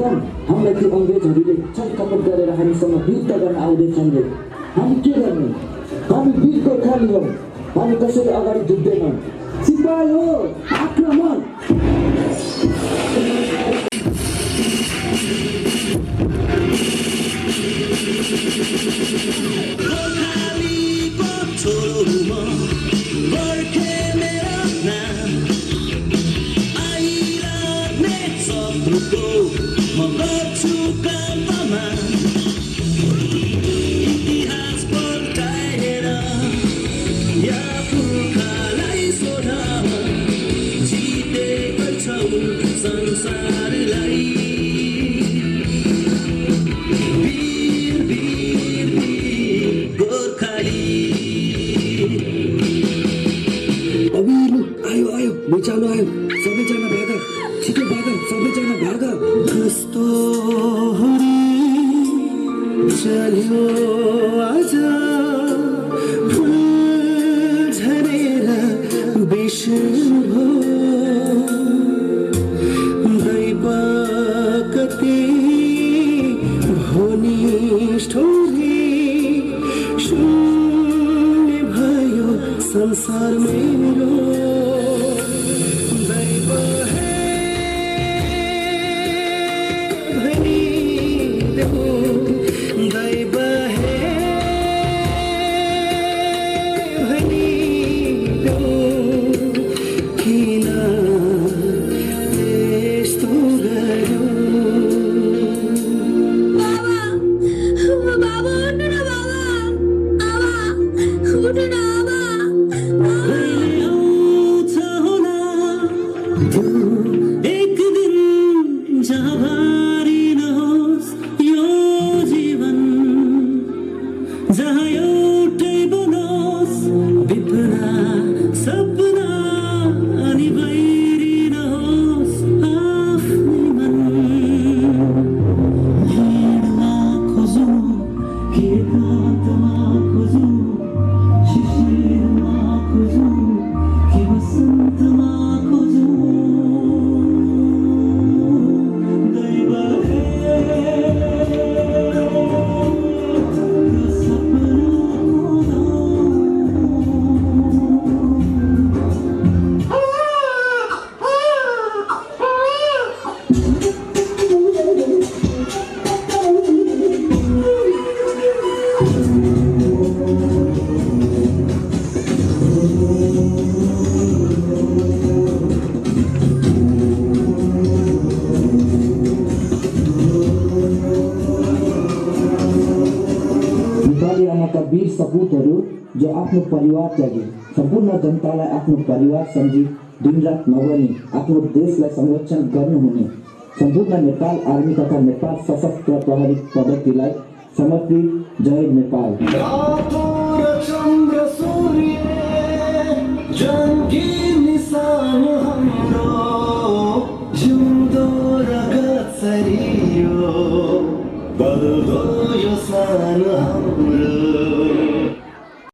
एकदम हामीलाई ती अङ्ग्रेजहरूले छलकपट गरेर हामीसँग युद्ध गर्न आउँदैछन् रे। हामी के गर्ने? हामी वीर गोर्खाली हौँ, हामी कसैले अगाडि झुक्दैनौँ। सिपाही हो, आक्रमण! बचाउनु आयो, सबैजना भाग, छिटो भाग, सबैजना भाग। कस्तो चल्यो आज फुल झरेर विश्व दैव कति घनिष्ठ शून्य भयो संसार मेरो। एक दिन जहाँ भारी नहोस् यो जीवन, जहाँ एउटै बनोस् विपना सपना अनि बैरी नहोस् आफ्नै मन। हिँड्न खोजौँ एकान्तमा खोजौँ, शिशिरमा खोजौँ कि वसन्तमा वीर सपूतहरू जो आफ्नो परिवार त्यागे, सम्पूर्ण जनतालाई आफ्नो परिवार सम्झी दिनरात नगर्ने, आफ्नो देशलाई संरक्षण गर्नुहुने सम्पूर्ण नेपाल आर्मी तथा नेपाल सशस्त्र प्रहरी पद्धतिलाई समर्पित। जय नेपाल।